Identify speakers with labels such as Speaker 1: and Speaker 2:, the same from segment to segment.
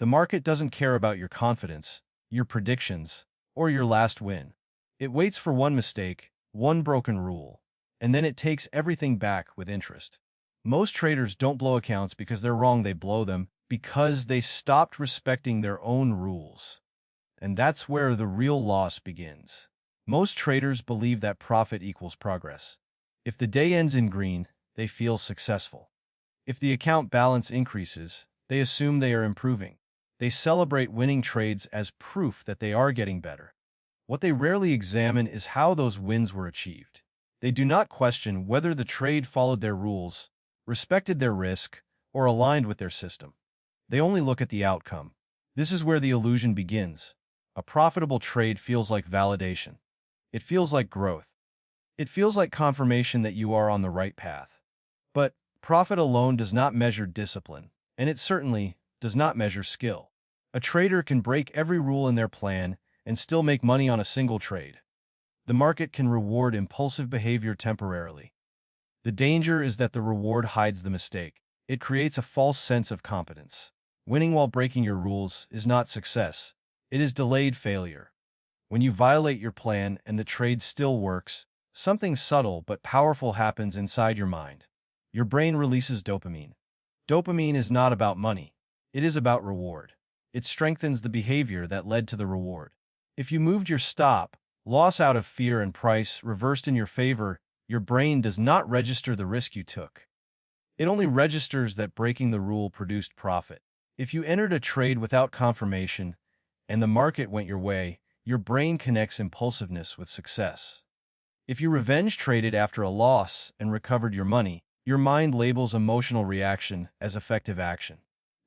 Speaker 1: The market doesn't care about your confidence, your predictions, or your last win. It waits for one mistake, one broken rule, and then it takes everything back with interest. Most traders don't blow accounts because they're wrong, they blow them because they stopped respecting their own rules. And that's where the real loss begins. Most traders believe that profit equals progress. If the day ends in green, they feel successful. If the account balance increases, they assume they are improving. They celebrate winning trades as proof that they are getting better. What they rarely examine is how those wins were achieved. They do not question whether the trade followed their rules, respected their risk, or aligned with their system. They only look at the outcome. This is where the illusion begins. A profitable trade feels like validation. It feels like growth. It feels like confirmation that you are on the right path. But profit alone does not measure discipline, and it certainly does not measure skill. A trader can break every rule in their plan and still make money on a single trade. The market can reward impulsive behavior temporarily. The danger is that the reward hides the mistake. It creates a false sense of competence. Winning while breaking your rules is not success. It is delayed failure. When you violate your plan and the trade still works, something subtle but powerful happens inside your mind. Your brain releases dopamine. Dopamine is not about money. It is about reward. It strengthens the behavior that led to the reward. If you moved your stop loss out of fear and price reversed in your favor, your brain does not register the risk you took. It only registers that breaking the rule produced profit. If you entered a trade without confirmation and the market went your way, your brain connects impulsiveness with success. If you revenge traded after a loss and recovered your money, your mind labels emotional reaction as effective action.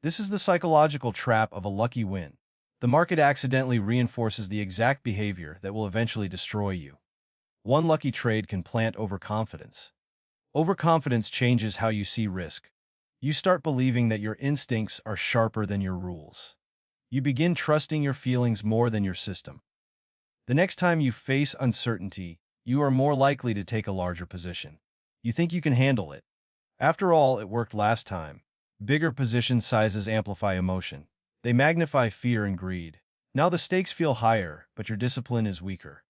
Speaker 1: This is the psychological trap of a lucky win. The market accidentally reinforces the exact behavior that will eventually destroy you. One lucky trade can plant overconfidence. Overconfidence changes how you see risk. You start believing that your instincts are sharper than your rules. You begin trusting your feelings more than your system. The next time you face uncertainty, you are more likely to take a larger position. You think you can handle it. After all, it worked last time. Bigger position sizes amplify emotion. They magnify fear and greed. Now the stakes feel higher, but your discipline is weaker.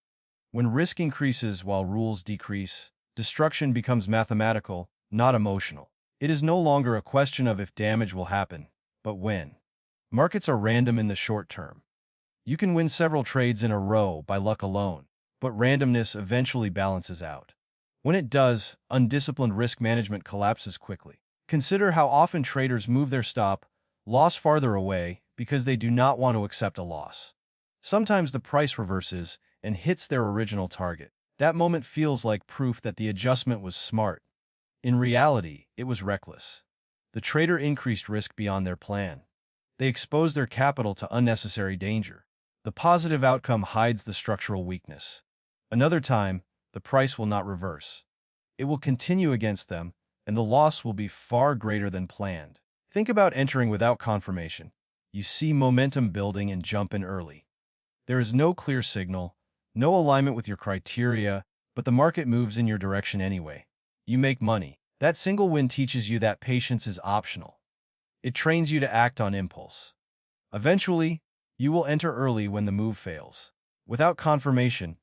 Speaker 1: When risk increases while rules decrease, destruction becomes mathematical, not emotional. It is no longer a question of if damage will happen, but when. Markets are random in the short term. You can win several trades in a row by luck alone, but randomness eventually balances out. When it does, undisciplined risk management collapses quickly. Consider how often traders move their stop loss farther away because they do not want to accept a loss. Sometimes the price reverses and hits their original target. That moment feels like proof that the adjustment was smart. In reality, it was reckless. The trader increased risk beyond their plan. They exposed their capital to unnecessary danger. The positive outcome hides the structural weakness. Another time, the price will not reverse. It will continue against them, and the loss will be far greater than planned. Think about entering without confirmation. You see momentum building and jump in early. There is no clear signal, no alignment with your criteria, but the market moves in your direction anyway. You make money. That single win teaches you that patience is optional. It trains you to act on impulse. Eventually, you will enter early when the move fails. Without confirmation,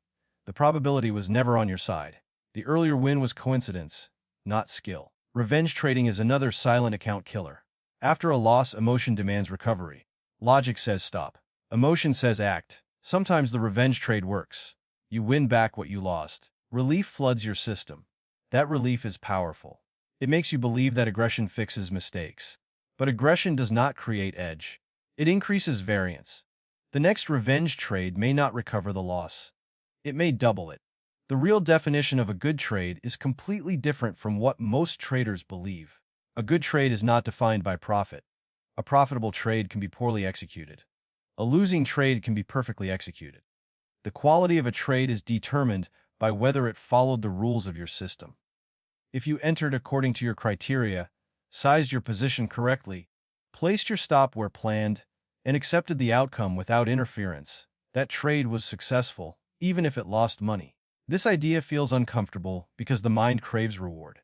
Speaker 1: the probability was never on your side. The earlier win was coincidence, not skill. Revenge trading is another silent account killer. After a loss, emotion demands recovery. Logic says stop. Emotion says act. Sometimes the revenge trade works. You win back what you lost. Relief floods your system. That relief is powerful. It makes you believe that aggression fixes mistakes. But aggression does not create edge. It increases variance. The next revenge trade may not recover the loss. It may double it. The real definition of a good trade is completely different from what most traders believe. A good trade is not defined by profit. A profitable trade can be poorly executed. A losing trade can be perfectly executed. The quality of a trade is determined by whether it followed the rules of your system. If you entered according to your criteria, sized your position correctly, placed your stop where planned, and accepted the outcome without interference, that trade was successful, even if it lost money. This idea feels uncomfortable because the mind craves reward.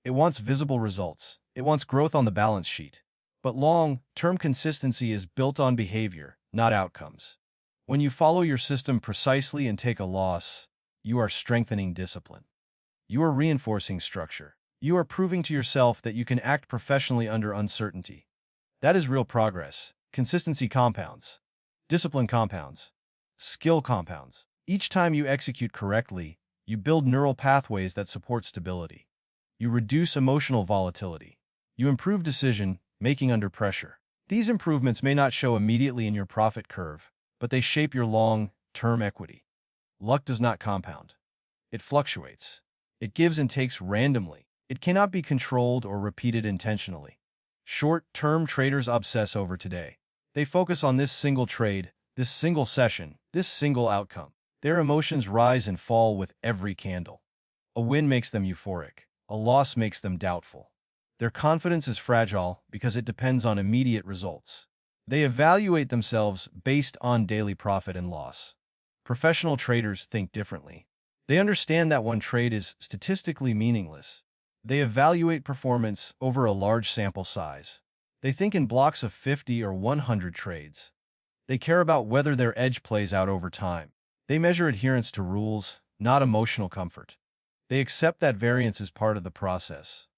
Speaker 1: It wants visible results. It wants growth on the balance sheet. But long-term consistency is built on behavior, not outcomes. When you follow your system precisely and take a loss, you are strengthening discipline. You are reinforcing structure. You are proving to yourself that you can act professionally under uncertainty. That is real progress. Consistency compounds. Discipline compounds. Skill compounds. Each time you execute correctly, you build neural pathways that support stability. You reduce emotional volatility. You improve decision-making under pressure. These improvements may not show immediately in your profit curve, but they shape your long-term equity. Luck does not compound. It fluctuates. It gives and takes randomly. It cannot be controlled or repeated intentionally. Short-term traders obsess over today. They focus on this single trade, this single session, this single outcome. Their emotions rise and fall with every candle. A win makes them euphoric. A loss makes them doubtful. Their confidence is fragile because it depends on immediate results. They evaluate themselves based on daily profit and loss. Professional traders think differently. They understand that one trade is statistically meaningless. They evaluate performance over a large sample size. They think in blocks of 50 or 100 trades. They care about whether their edge plays out over time. They measure adherence to rules, not emotional comfort. They accept that variance is part of the process.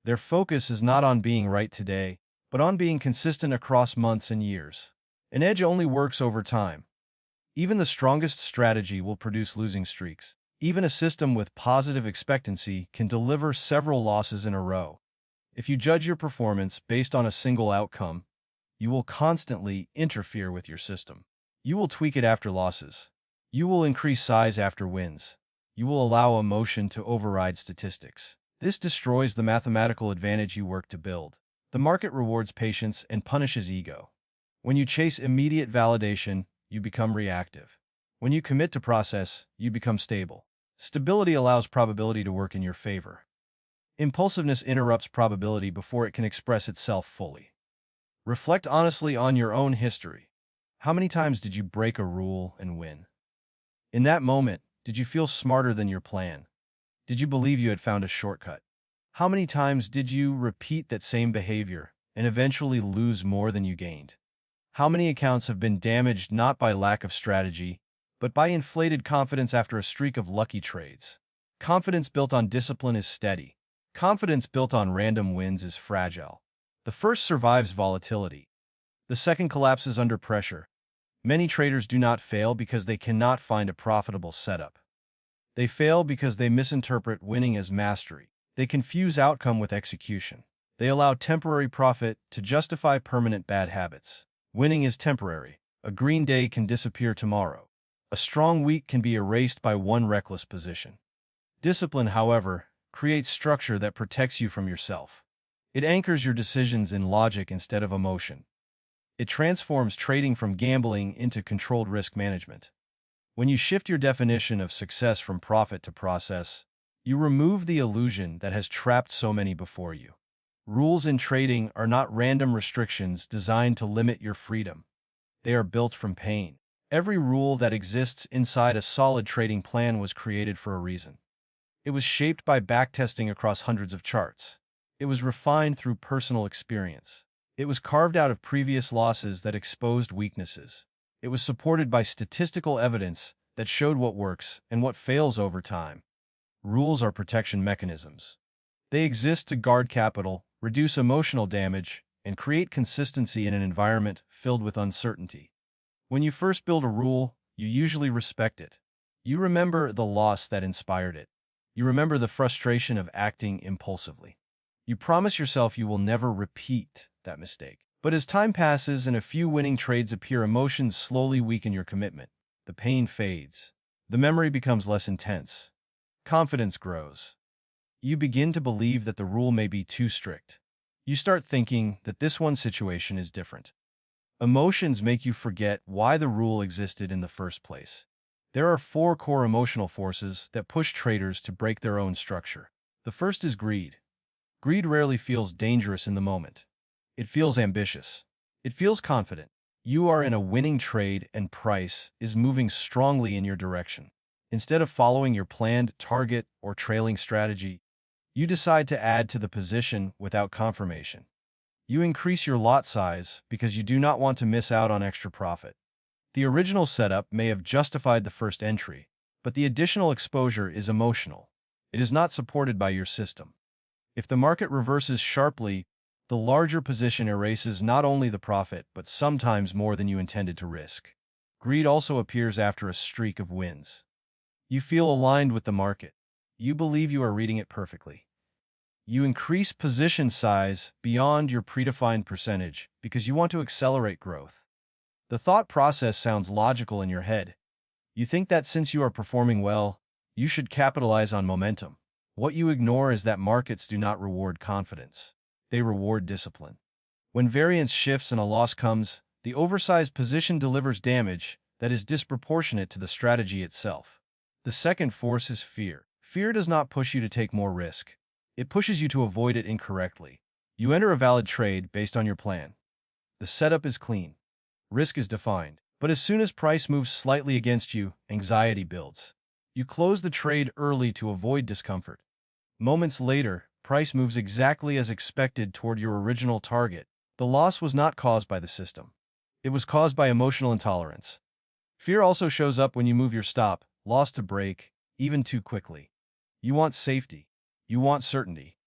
Speaker 1: Their focus is not on being right today, but on being consistent across months and years. An edge only works over time. Even the strongest strategy will produce losing streaks. Even a system with positive expectancy can deliver several losses in a row. If you judge your performance based on a single outcome, you will constantly interfere with your system. You will tweak it after losses. You will increase size after wins. You will allow emotion to override statistics. This destroys the mathematical advantage you work to build. The market rewards patience and punishes ego. When you chase immediate validation, you become reactive. When you commit to process, you become stable. Stability allows probability to work in your favor. Impulsiveness interrupts probability before it can express itself fully. Reflect honestly on your own history. How many times did you break a rule and win? In that moment, did you feel smarter than your plan? Did you believe you had found a shortcut? How many times did you repeat that same behavior and eventually lose more than you gained? How many accounts have been damaged not by lack of strategy, but by inflated confidence after a streak of lucky trades? Confidence built on discipline is steady. Confidence built on random wins is fragile. The first survives volatility. The second collapses under pressure. Many traders do not fail because they cannot find a profitable setup. They fail because they misinterpret winning as mastery. They confuse outcome with execution. They allow temporary profit to justify permanent bad habits. Winning is temporary. A green day can disappear tomorrow. A strong week can be erased by one reckless position. Discipline, however, creates structure that protects you from yourself. It anchors your decisions in logic instead of emotion. It transforms trading from gambling into controlled risk management. When you shift your definition of success from profit to process, you remove the illusion that has trapped so many before you. Rules in trading are not random restrictions designed to limit your freedom. They are built from pain. Every rule that exists inside a solid trading plan was created for a reason. It was shaped by backtesting across hundreds of charts. It was refined through personal experience. It was carved out of previous losses that exposed weaknesses. It was supported by statistical evidence that showed what works and what fails over time. Rules are protection mechanisms. They exist to guard capital, reduce emotional damage, and create consistency in an environment filled with uncertainty. When you first build a rule, you usually respect it. You remember the loss that inspired it. You remember the frustration of acting impulsively. You promise yourself you will never repeat that mistake. But as time passes and a few winning trades appear, emotions slowly weaken your commitment. The pain fades. The memory becomes less intense. Confidence grows. You begin to believe that the rule may be too strict. You start thinking that this one situation is different. Emotions make you forget why the rule existed in the first place. There are 4 core emotional forces that push traders to break their own structure. The first is greed. Greed rarely feels dangerous in the moment. It feels ambitious. It feels confident. You are in a winning trade and price is moving strongly in your direction. Instead of following your planned target or trailing strategy, you decide to add to the position without confirmation. You increase your lot size because you do not want to miss out on extra profit. The original setup may have justified the first entry, but the additional exposure is emotional. It is not supported by your system. If the market reverses sharply, the larger position erases not only the profit, but sometimes more than you intended to risk. Greed also appears after a streak of wins. You feel aligned with the market. You believe you are reading it perfectly. You increase position size beyond your predefined percentage because you want to accelerate growth. The thought process sounds logical in your head. You think that since you are performing well, you should capitalize on momentum. What you ignore is that markets do not reward confidence. They reward discipline. When variance shifts and a loss comes, the oversized position delivers damage that is disproportionate to the strategy itself. The second force is fear. Fear does not push you to take more risk. It pushes you to avoid it incorrectly. You enter a valid trade based on your plan. The setup is clean. Risk is defined. But as soon as price moves slightly against you, anxiety builds. You close the trade early to avoid discomfort. Moments later, price moves exactly as expected toward your original target. The loss was not caused by the system. It was caused by emotional intolerance. Fear also shows up when you move your stop, loss to break, even too quickly. You want safety. You want certainty.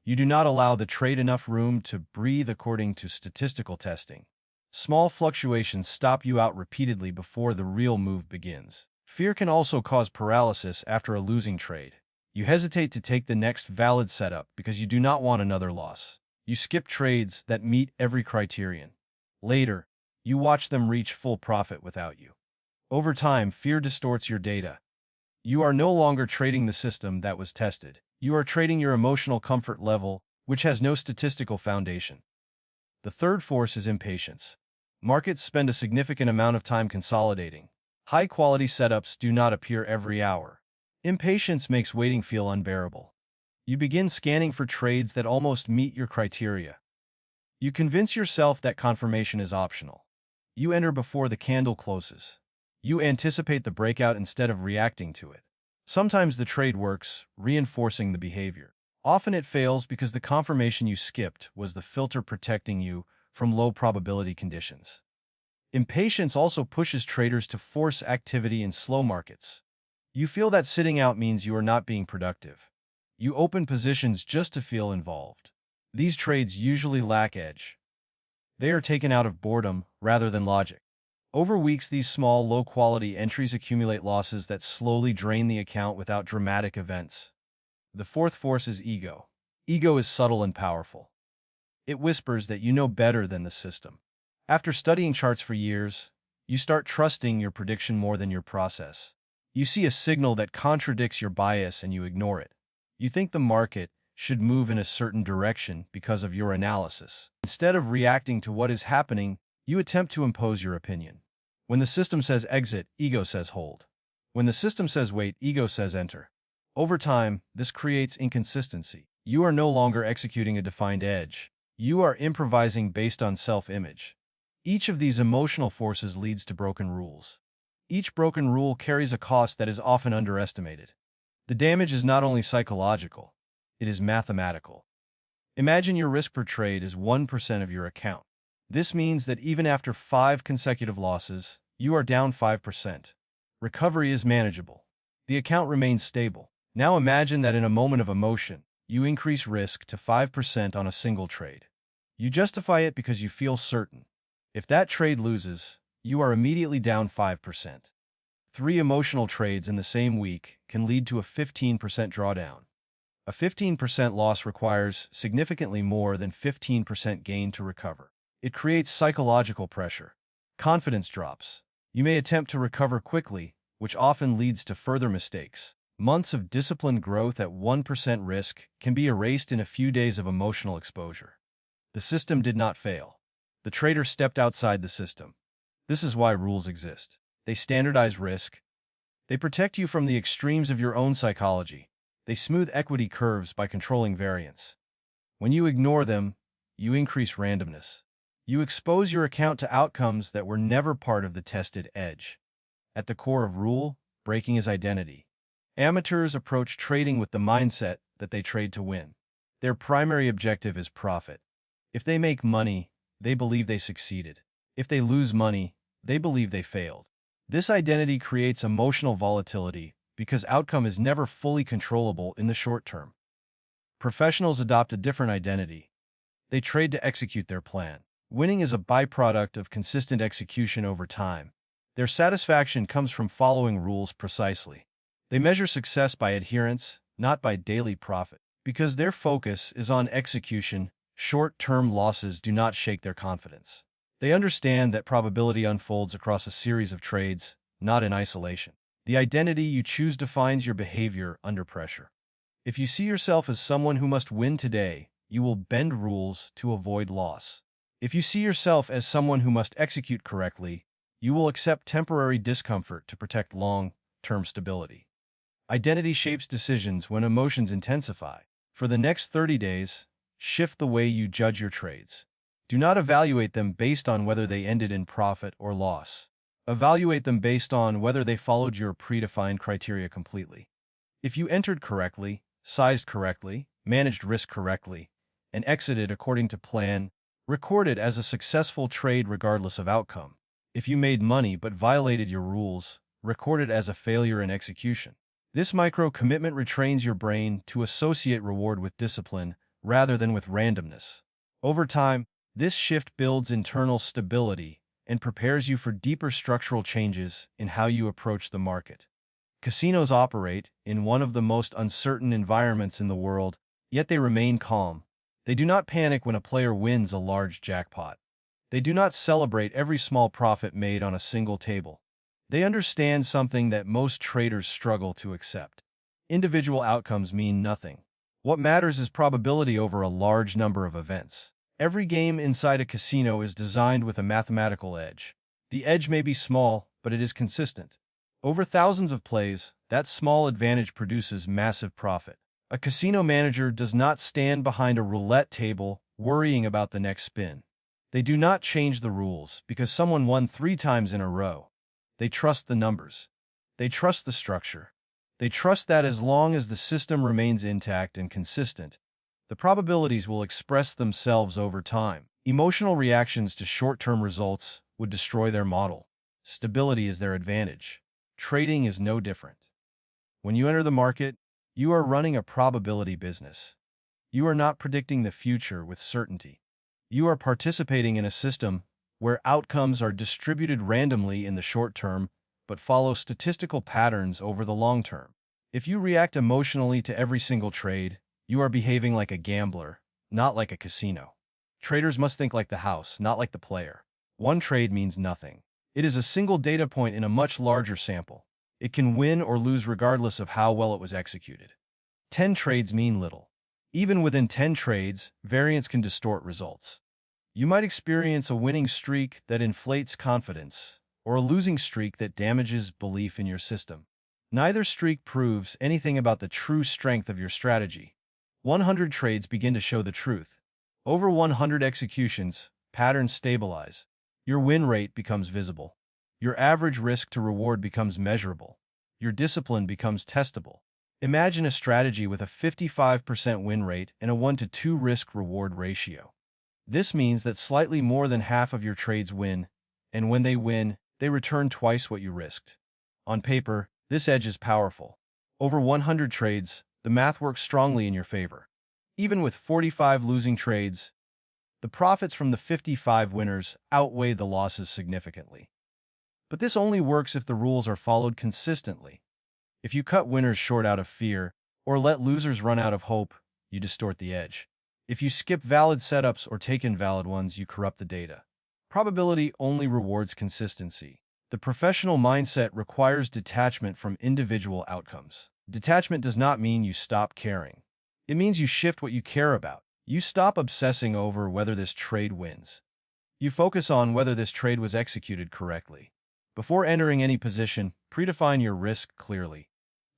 Speaker 1: You do not allow the trade enough room to breathe according to statistical testing. Small fluctuations stop you out repeatedly before the real move begins. Fear can also cause paralysis after a losing trade. You hesitate to take the next valid setup because you do not want another loss. You skip trades that meet every criterion. Later, you watch them reach full profit without you. Over time, fear distorts your data. You are no longer trading the system that was tested. You are trading your emotional comfort level, which has no statistical foundation. The third force is impatience. Markets spend a significant amount of time consolidating. High-quality setups do not appear every hour. Impatience makes waiting feel unbearable. You begin scanning for trades that almost meet your criteria. You convince yourself that confirmation is optional. You enter before the candle closes. You anticipate the breakout instead of reacting to it. Sometimes the trade works, reinforcing the behavior. Often it fails because the confirmation you skipped was the filter protecting you from low-probability conditions. Impatience also pushes traders to force activity in slow markets. You feel that sitting out means you are not being productive. You open positions just to feel involved. These trades usually lack edge. They are taken out of boredom rather than logic. Over weeks, these small, low-quality entries accumulate losses that slowly drain the account without dramatic events. The fourth force is ego. Ego is subtle and powerful. It whispers that you know better than the system. After studying charts for years, you start trusting your prediction more than your process. You see a signal that contradicts your bias and you ignore it. You think the market should move in a certain direction because of your analysis. Instead of reacting to what is happening, you attempt to impose your opinion. When the system says exit, ego says hold. When the system says wait, ego says enter. Over time, this creates inconsistency. You are no longer executing a defined edge. You are improvising based on self-image. Each of these emotional forces leads to broken rules. Each broken rule carries a cost that is often underestimated. The damage is not only psychological, it is mathematical. Imagine your risk per trade is 1% of your account. This means that even after 5 consecutive losses, you are down 5%. Recovery is manageable. The account remains stable. Now imagine that in a moment of emotion, you increase risk to 5% on a single trade. You justify it because you feel certain. If that trade loses, you are immediately down 5%. 3 emotional trades in the same week can lead to a 15% drawdown. A 15% loss requires significantly more than 15% gain to recover. It creates psychological pressure. Confidence drops. You may attempt to recover quickly, which often leads to further mistakes. Months of disciplined growth at 1% risk can be erased in a few days of emotional exposure. The system did not fail. The trader stepped outside the system. This is why rules exist. They standardize risk. They protect you from the extremes of your own psychology. They smooth equity curves by controlling variance. When you ignore them, you increase randomness. You expose your account to outcomes that were never part of the tested edge. At the core of rule breaking is identity. Amateurs approach trading with the mindset that they trade to win. Their primary objective is profit. If they make money, they believe they succeeded. If they lose money, they believe they failed. This identity creates emotional volatility because outcome is never fully controllable in the short term. Professionals adopt a different identity. They trade to execute their plan. Winning is a byproduct of consistent execution over time. Their satisfaction comes from following rules precisely. They measure success by adherence, not by daily profit. Because their focus is on execution, short-term losses do not shake their confidence. They understand that probability unfolds across a series of trades, not in isolation. The identity you choose defines your behavior under pressure. If you see yourself as someone who must win today, you will bend rules to avoid loss. If you see yourself as someone who must execute correctly, you will accept temporary discomfort to protect long-term stability. Identity shapes decisions when emotions intensify. For the next 30 days, shift the way you judge your trades. Do not evaluate them based on whether they ended in profit or loss. Evaluate them based on whether they followed your predefined criteria completely. If you entered correctly, sized correctly, managed risk correctly, and exited according to plan, record it as a successful trade regardless of outcome. If you made money but violated your rules, record it as a failure in execution. This micro-commitment retrains your brain to associate reward with discipline rather than with randomness. Over time, this shift builds internal stability and prepares you for deeper structural changes in how you approach the market. Casinos operate in one of the most uncertain environments in the world, yet they remain calm. They do not panic when a player wins a large jackpot. They do not celebrate every small profit made on a single table. They understand something that most traders struggle to accept. Individual outcomes mean nothing. What matters is probability over a large number of events. Every game inside a casino is designed with a mathematical edge. The edge may be small, but it is consistent. Over thousands of plays, that small advantage produces massive profit. A casino manager does not stand behind a roulette table worrying about the next spin. They do not change the rules because someone won 3 times in a row. They trust the numbers. They trust the structure. They trust that as long as the system remains intact and consistent, the probabilities will express themselves over time. Emotional reactions to short-term results would destroy their model. Stability is their advantage. Trading is no different. When you enter the market, you are running a probability business. You are not predicting the future with certainty. You are participating in a system where outcomes are distributed randomly in the short term, but follow statistical patterns over the long term. If you react emotionally to every single trade, you are behaving like a gambler, not like a casino. Traders must think like the house, not like the player. One trade means nothing. It is a single data point in a much larger sample. It can win or lose regardless of how well it was executed. 10 trades mean little. Even within 10 trades, variance can distort results. You might experience a winning streak that inflates confidence, or a losing streak that damages belief in your system. Neither streak proves anything about the true strength of your strategy. 100 trades begin to show the truth. Over 100 executions, patterns stabilize. Your win rate becomes visible. Your average risk to reward becomes measurable. Your discipline becomes testable. Imagine a strategy with a 55% win rate and a 1-to-2 risk-reward ratio. This means that slightly more than half of your trades win, and when they win, they return twice what you risked. On paper, this edge is powerful. Over 100 trades, the math works strongly in your favor. Even with 45 losing trades, the profits from the 55 winners outweigh the losses significantly. But this only works if the rules are followed consistently. If you cut winners short out of fear, or let losers run out of hope, you distort the edge. If you skip valid setups or take invalid ones, you corrupt the data. Probability only rewards consistency. The professional mindset requires detachment from individual outcomes. Detachment does not mean you stop caring. It means you shift what you care about. You stop obsessing over whether this trade wins. You focus on whether this trade was executed correctly. Before entering any position, predefine your risk clearly.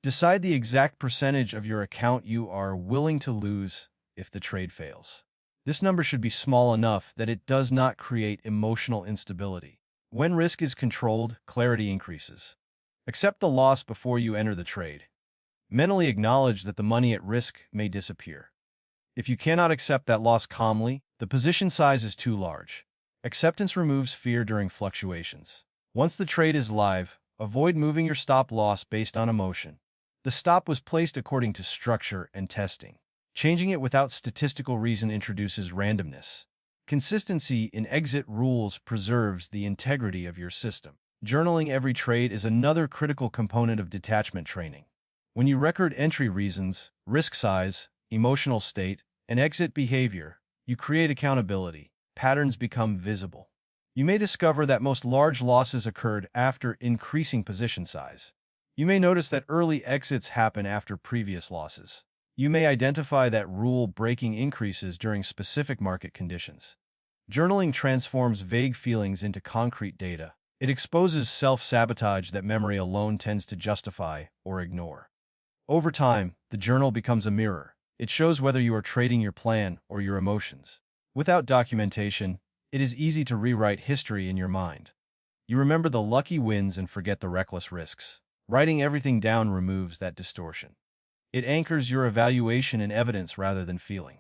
Speaker 1: Decide the exact percentage of your account you are willing to lose if the trade fails. This number should be small enough that it does not create emotional instability. When risk is controlled, clarity increases. Accept the loss before you enter the trade. Mentally acknowledge that the money at risk may disappear. If you cannot accept that loss calmly, The position size is too large. Acceptance removes fear during fluctuations. Once the trade is live, avoid moving your stop loss based on emotion. The stop was placed according to structure and testing. Changing it without statistical reason introduces randomness. Consistency in exit rules preserves the integrity of your system. Journaling every trade is another critical component of detachment training. When you record entry reasons, risk size, emotional state, and exit behavior, you create accountability. Patterns become visible. You may discover that most large losses occurred after increasing position size. You may notice that early exits happen after previous losses. You may identify that rule-breaking increases during specific market conditions. Journaling transforms vague feelings into concrete data. It exposes self-sabotage that memory alone tends to justify or ignore. Over time, the journal becomes a mirror. It shows whether you are trading your plan or your emotions. Without documentation, it is easy to rewrite history in your mind. You remember the lucky wins and forget the reckless risks. Writing everything down removes that distortion. It anchors your evaluation in evidence rather than feeling.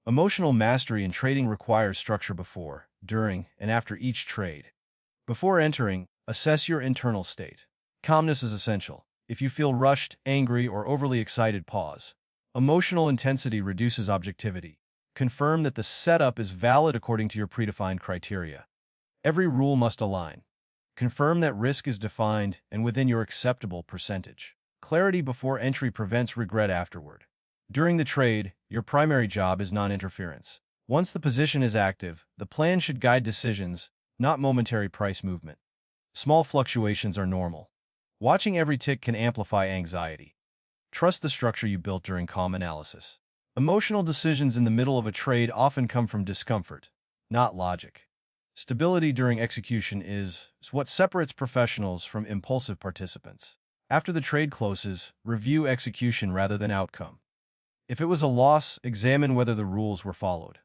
Speaker 1: Emotional mastery in trading requires structure before, during, and after each trade. Before entering, assess your internal state. Calmness is essential. If you feel rushed, angry, or overly excited, pause. Emotional intensity reduces objectivity. Confirm that the setup is valid according to your predefined criteria. Every rule must align. Confirm that risk is defined and within your acceptable percentage. Clarity before entry prevents regret afterward. During the trade, your primary job is non-interference. Once the position is active, the plan should guide decisions, not momentary price movement. Small fluctuations are normal. Watching every tick can amplify anxiety. Trust the structure you built during calm analysis. Emotional decisions in the middle of a trade often come from discomfort, not logic. Stability during execution is what separates professionals from impulsive participants. After the trade closes, review execution rather than outcome. If it was a loss, examine whether the rules were followed.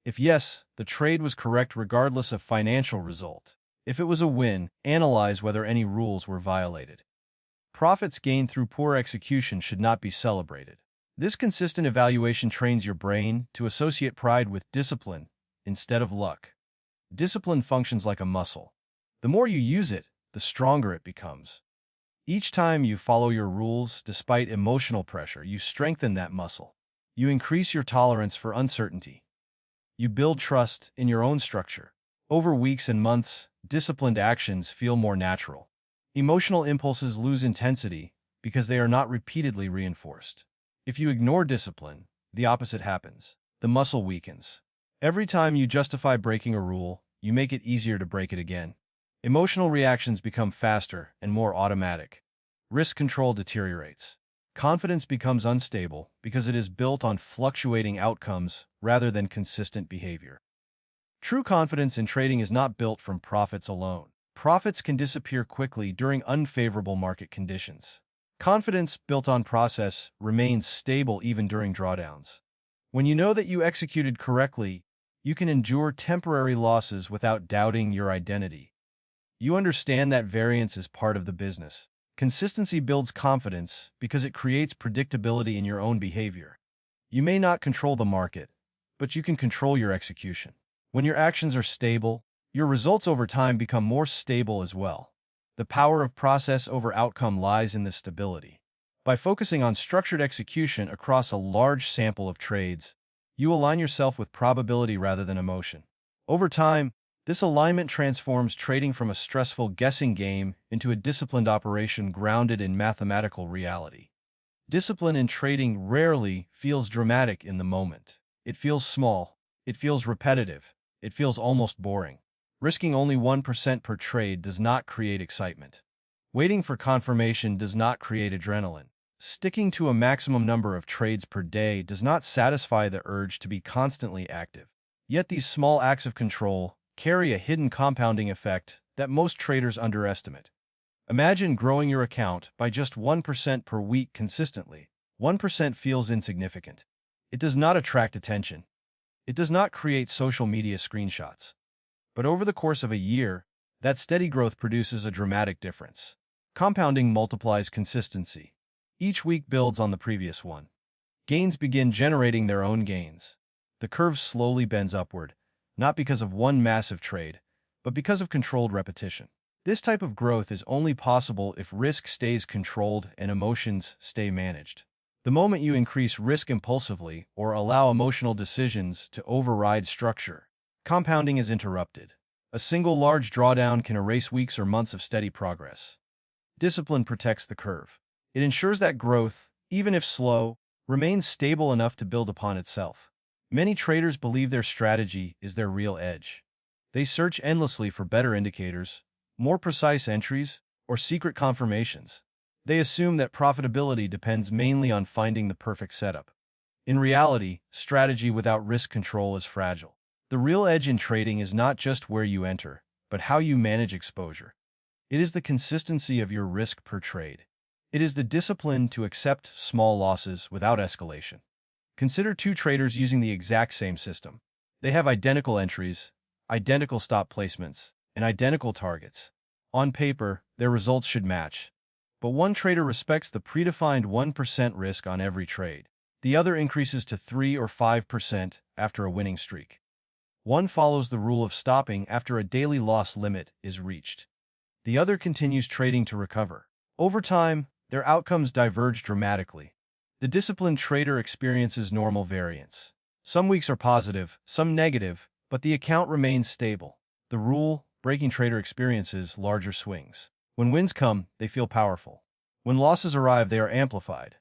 Speaker 1: If yes, the trade was correct regardless of financial result. If it was a win, analyze whether any rules were violated. Profits gained through poor execution should not be celebrated. This consistent evaluation trains your brain to associate pride with discipline instead of luck. Discipline functions like a muscle. The more you use it, the stronger it becomes. Each time you follow your rules, despite emotional pressure, you strengthen that muscle. You increase your tolerance for uncertainty. You build trust in your own structure. Over weeks and months, disciplined actions feel more natural. Emotional impulses lose intensity because they are not repeatedly reinforced. If you ignore discipline, the opposite happens. The muscle weakens. Every time you justify breaking a rule, you make it easier to break it again. Emotional reactions become faster and more automatic. Risk control deteriorates. Confidence becomes unstable because it is built on fluctuating outcomes rather than consistent behavior. True confidence in trading is not built from profits alone. Profits can disappear quickly during unfavorable market conditions. Confidence built on process remains stable even during drawdowns. When you know that you executed correctly, you can endure temporary losses without doubting your identity. You understand that variance is part of the business. Consistency builds confidence because it creates predictability in your own behavior. You may not control the market, but you can control your execution. When your actions are stable, your results over time become more stable as well. The power of process over outcome lies in this stability. By focusing on structured execution across a large sample of trades, you align yourself with probability rather than emotion. Over time, this alignment transforms trading from a stressful guessing game into a disciplined operation grounded in mathematical reality. Discipline in trading rarely feels dramatic in the moment. It feels small. It feels repetitive. It feels almost boring. Risking only 1% per trade does not create excitement. Waiting for confirmation does not create adrenaline. Sticking to a maximum number of trades per day does not satisfy the urge to be constantly active. Yet these small acts of control carry a hidden compounding effect that most traders underestimate. Imagine growing your account by just 1% per week consistently. 1% feels insignificant. It does not attract attention. It does not create social media screenshots. But over the course of a year, that steady growth produces a dramatic difference. Compounding multiplies consistency. Each week builds on the previous one. Gains begin generating their own gains. The curve slowly bends upward, not because of one massive trade, but because of controlled repetition. This type of growth is only possible if risk stays controlled and emotions stay managed. The moment you increase risk impulsively or allow emotional decisions to override structure, compounding is interrupted. A single large drawdown can erase weeks or months of steady progress. Discipline protects the curve. It ensures that growth, even if slow, remains stable enough to build upon itself. Many traders believe their strategy is their real edge. They search endlessly for better indicators, more precise entries, or secret confirmations. They assume that profitability depends mainly on finding the perfect setup. In reality, strategy without risk control is fragile. The real edge in trading is not just where you enter, but how you manage exposure. It is the consistency of your risk per trade. It is the discipline to accept small losses without escalation. Consider two traders using the exact same system. They have identical entries, identical stop placements, and identical targets. On paper, their results should match. But one trader respects the predefined 1% risk on every trade. The other increases to 3 or 5% after a winning streak. One follows the rule of stopping after a daily loss limit is reached. The other continues trading to recover. Over time, their outcomes diverge dramatically. The disciplined trader experiences normal variance. Some weeks are positive, some negative, but the account remains stable. The rule-breaking trader experiences larger swings. When wins come, they feel powerful. When losses arrive, they are amplified.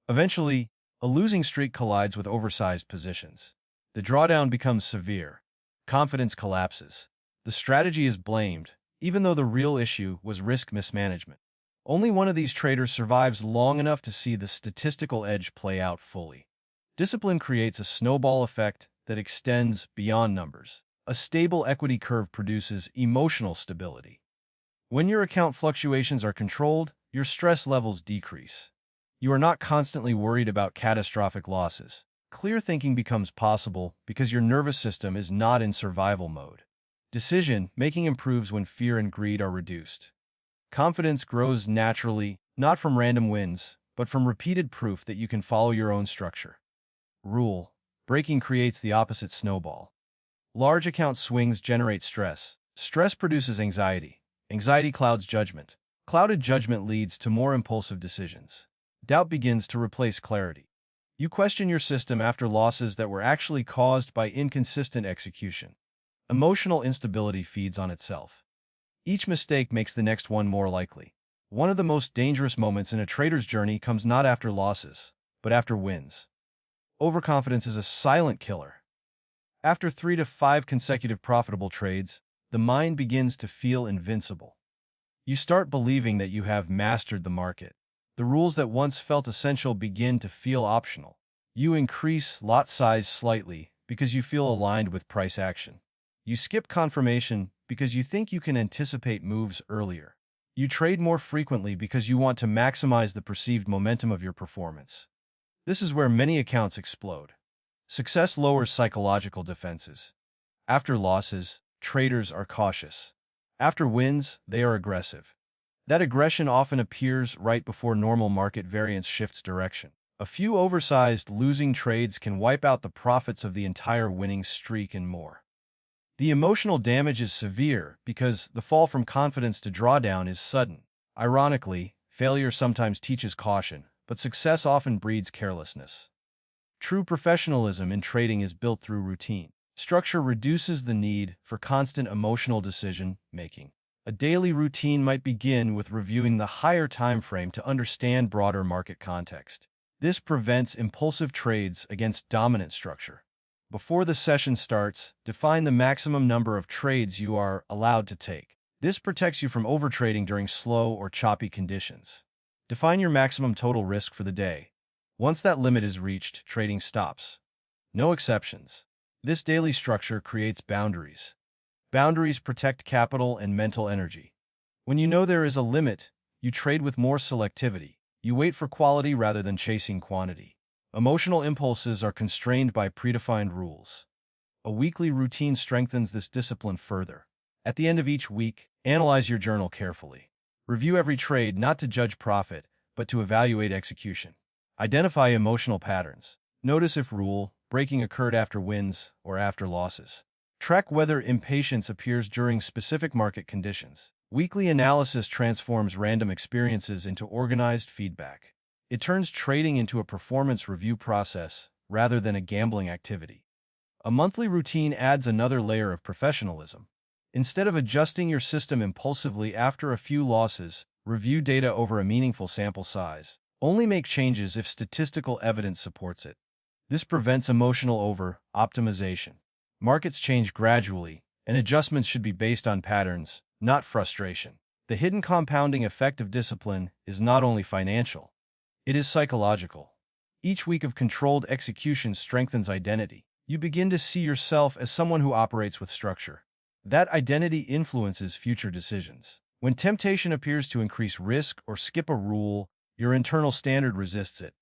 Speaker 1: Eventually, a losing streak collides with oversized positions. The drawdown becomes severe. Confidence collapses. The strategy is blamed, even though the real issue was risk mismanagement. Only one of these traders survives long enough to see the statistical edge play out fully. Discipline creates a snowball effect that extends beyond numbers. A stable equity curve produces emotional stability. When your account fluctuations are controlled, your stress levels decrease. You are not constantly worried about catastrophic losses. Clear thinking becomes possible because your nervous system is not in survival mode. Decision-making improves when fear and greed are reduced. Confidence grows naturally, not from random wins, but from repeated proof that you can follow your own structure. Rule-breaking creates the opposite snowball. Large account swings generate stress. Stress produces anxiety. Anxiety clouds judgment. Clouded judgment leads to more impulsive decisions. Doubt begins to replace clarity. You question your system after losses that were actually caused by inconsistent execution. Emotional instability feeds on itself. Each mistake makes the next one more likely. One of the most dangerous moments in a trader's journey comes not after losses, but after wins. Overconfidence is a silent killer. After 3 to 5 consecutive profitable trades, the mind begins to feel invincible. You start believing that you have mastered the market. The rules that once felt essential begin to feel optional. You increase lot size slightly because you feel aligned with price action. You skip confirmation because you think you can anticipate moves earlier. You trade more frequently because you want to maximize the perceived momentum of your performance. This is where many accounts explode. Success lowers psychological defenses. After losses, traders are cautious. After wins, they are aggressive. That aggression often appears right before normal market variance shifts direction. A few oversized losing trades can wipe out the profits of the entire winning streak and more. The emotional damage is severe because the fall from confidence to drawdown is sudden. Ironically, failure sometimes teaches caution, but success often breeds carelessness. True professionalism in trading is built through routine. Structure reduces the need for constant emotional decision-making. A daily routine might begin with reviewing the higher time frame to understand broader market context. This prevents impulsive trades against dominant structure. Before the session starts, define the maximum number of trades you are allowed to take. This protects you from overtrading during slow or choppy conditions. Define your maximum total risk for the day. Once that limit is reached, trading stops. No exceptions. This daily structure creates boundaries. Boundaries protect capital and mental energy. When you know there is a limit, you trade with more selectivity. You wait for quality rather than chasing quantity. Emotional impulses are constrained by predefined rules. A weekly routine strengthens this discipline further. At the end of each week, analyze your journal carefully. Review every trade not to judge profit, but to evaluate execution. Identify emotional patterns. Notice if rule-breaking occurred after wins or after losses. Track whether impatience appears during specific market conditions. Weekly analysis transforms random experiences into organized feedback. It turns trading into a performance review process rather than a gambling activity. A monthly routine adds another layer of professionalism. Instead of adjusting your system impulsively after a few losses, review data over a meaningful sample size. Only make changes if statistical evidence supports it. This prevents emotional over-optimization. Markets change gradually, and adjustments should be based on patterns, not frustration. The hidden compounding effect of discipline is not only financial, it is psychological. Each week of controlled execution strengthens identity. You begin to see yourself as someone who operates with structure. That identity influences future decisions. When temptation appears to increase risk or skip a rule, your internal standard resists it.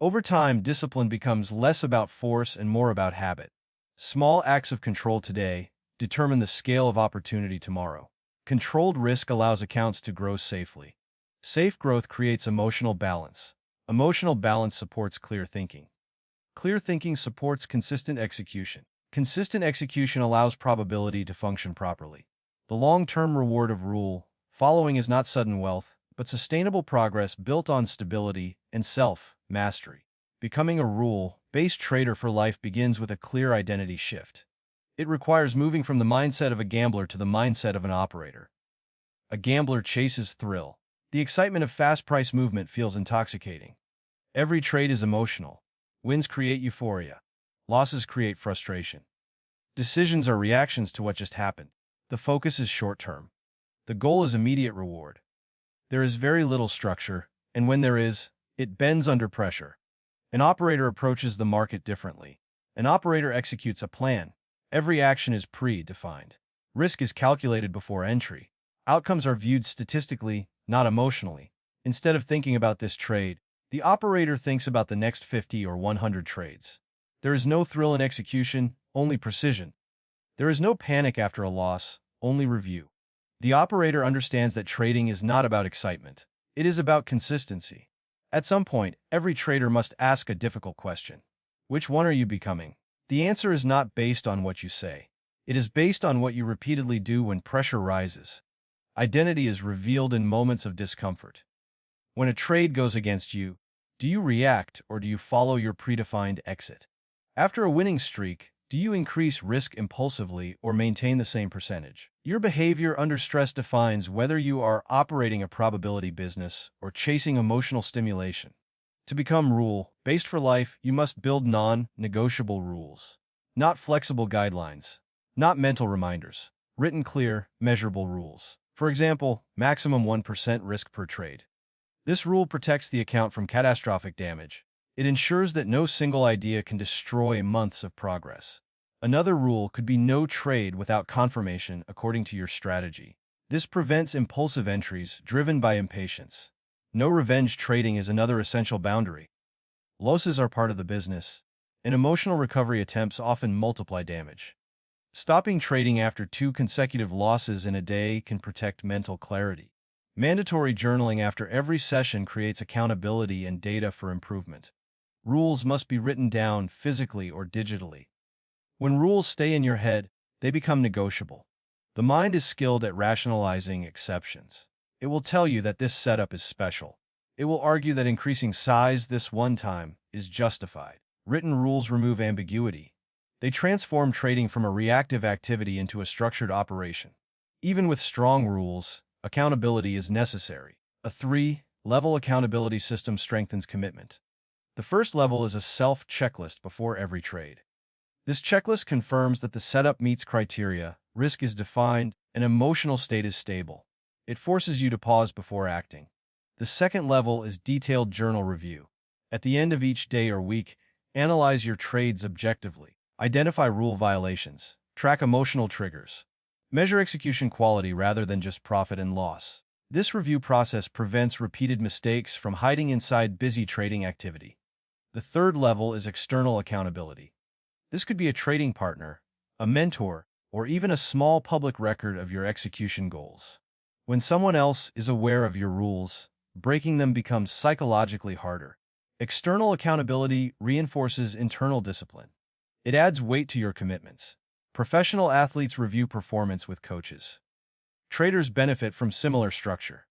Speaker 1: Over time, discipline becomes less about force and more about habit. Small acts of control today determine the scale of opportunity tomorrow. Controlled risk allows accounts to grow safely. Safe growth creates emotional balance. Emotional balance supports clear thinking. Clear thinking supports consistent execution. Consistent execution allows probability to function properly. The long-term reward of rule following is not sudden wealth, but sustainable progress built on stability and self-mastery. Becoming a rule-based trader for life begins with a clear identity shift. It requires moving from the mindset of a gambler to the mindset of an operator. A gambler chases thrill. The excitement of fast price movement feels intoxicating. Every trade is emotional. Wins create euphoria. Losses create frustration. Decisions are reactions to what just happened. The focus is short-term. The goal is immediate reward. There is very little structure, and when there is, it bends under pressure. An operator approaches the market differently. An operator executes a plan. Every action is pre-defined. Risk is calculated before entry. Outcomes are viewed statistically, not emotionally. Instead of thinking about this trade, the operator thinks about the next 50 or 100 trades. There is no thrill in execution, only precision. There is no panic after a loss, only review. The operator understands that trading is not about excitement. It is about consistency. At some point, every trader must ask a difficult question. Which one are you becoming? The answer is not based on what you say. It is based on what you repeatedly do when pressure rises. Identity is revealed in moments of discomfort. When a trade goes against you, do you react or do you follow your predefined exit? After a winning streak, do you increase risk impulsively or maintain the same percentage? Your behavior under stress defines whether you are operating a probability business or chasing emotional stimulation. To become rule-based for life, you must build non-negotiable rules, not flexible guidelines, not mental reminders, written clear, measurable rules. For example, maximum 1% risk per trade. This rule protects the account from catastrophic damage. It ensures that no single idea can destroy months of progress. Another rule could be no trade without confirmation according to your strategy. This prevents impulsive entries driven by impatience. No revenge trading is another essential boundary. Losses are part of the business, and emotional recovery attempts often multiply damage. Stopping trading after 2 consecutive losses in a day can protect mental clarity. Mandatory journaling after every session creates accountability and data for improvement. Rules must be written down physically or digitally. When rules stay in your head, they become negotiable. The mind is skilled at rationalizing exceptions. It will tell you that this setup is special. It will argue that increasing size this one time is justified. Written rules remove ambiguity. They transform trading from a reactive activity into a structured operation. Even with strong rules, accountability is necessary. A 3-level accountability system strengthens commitment. The first level is a self-checklist before every trade. This checklist confirms that the setup meets criteria, risk is defined, and emotional state is stable. It forces you to pause before acting. The second level is detailed journal review. At the end of each day or week, analyze your trades objectively. Identify rule violations. Track emotional triggers. Measure execution quality rather than just profit and loss. This review process prevents repeated mistakes from hiding inside busy trading activity. The third level is external accountability. This could be a trading partner, a mentor, or even a small public record of your execution goals. When someone else is aware of your rules, breaking them becomes psychologically harder. External accountability reinforces internal discipline. It adds weight to your commitments. Professional athletes review performance with coaches. Traders benefit from similar structure.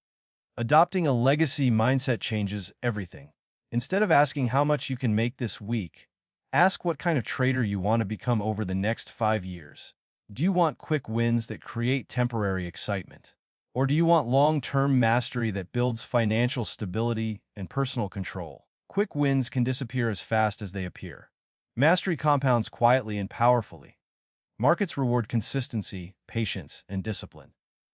Speaker 1: Adopting a legacy mindset changes everything. Instead of asking how much you can make this week, ask what kind of trader you want to become over the next 5 years. Do you want quick wins that create temporary excitement? Or do you want long-term mastery that builds financial stability and personal control? Quick wins can disappear as fast as they appear. Mastery compounds quietly and powerfully. Markets reward consistency, patience, and discipline.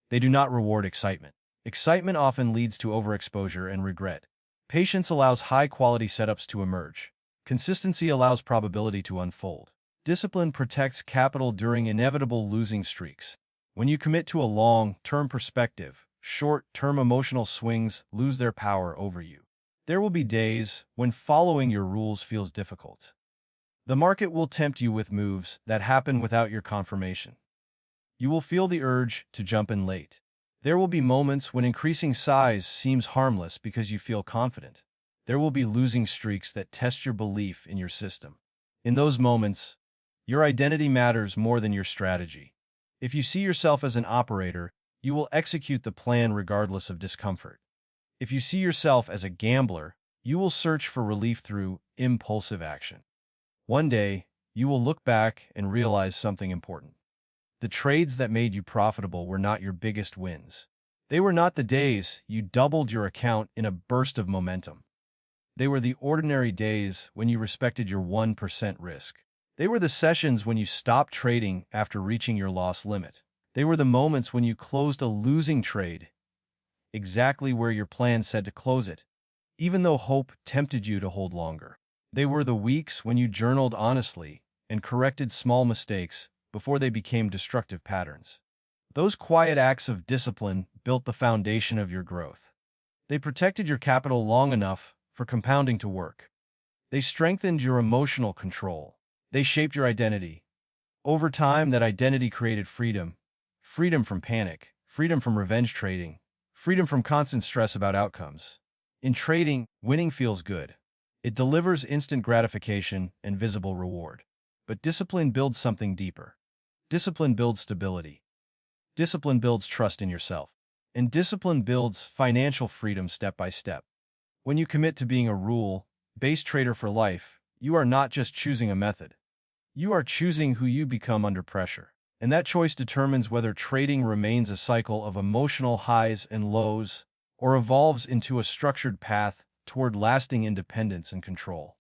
Speaker 1: They do not reward excitement. Excitement often leads to overexposure and regret. Patience allows high-quality setups to emerge. Consistency allows probability to unfold. Discipline protects capital during inevitable losing streaks. When you commit to a long-term perspective, short-term emotional swings lose their power over you. There will be days when following your rules feels difficult. The market will tempt you with moves that happen without your confirmation. You will feel the urge to jump in late. There will be moments when increasing size seems harmless because you feel confident. There will be losing streaks that test your belief in your system. In those moments, your identity matters more than your strategy. If you see yourself as an operator, you will execute the plan regardless of discomfort. If you see yourself as a gambler, you will search for relief through impulsive action. One day, you will look back and realize something important. The trades that made you profitable were not your biggest wins. They were not the days you doubled your account in a burst of momentum. They were the ordinary days when you respected your 1% risk. They were the sessions when you stopped trading after reaching your loss limit. They were the moments when you closed a losing trade exactly where your plan said to close it, even though hope tempted you to hold longer. They were the weeks when you journaled honestly and corrected small mistakes before they became destructive patterns. Those quiet acts of discipline built the foundation of your growth. They protected your capital long enough for compounding to work. They strengthened your emotional control. They shaped your identity. Over time, that identity created freedom. Freedom from panic, freedom from revenge trading, freedom from constant stress about outcomes. In trading, winning feels good. It delivers instant gratification and visible reward. But discipline builds something deeper. Discipline builds stability. Discipline builds trust in yourself. And discipline builds financial freedom step by step. When you commit to being a rule-based trader for life, you are not just choosing a method. You are choosing who you become under pressure. And that choice determines whether trading remains a cycle of emotional highs and lows or evolves into a structured path toward lasting independence and control.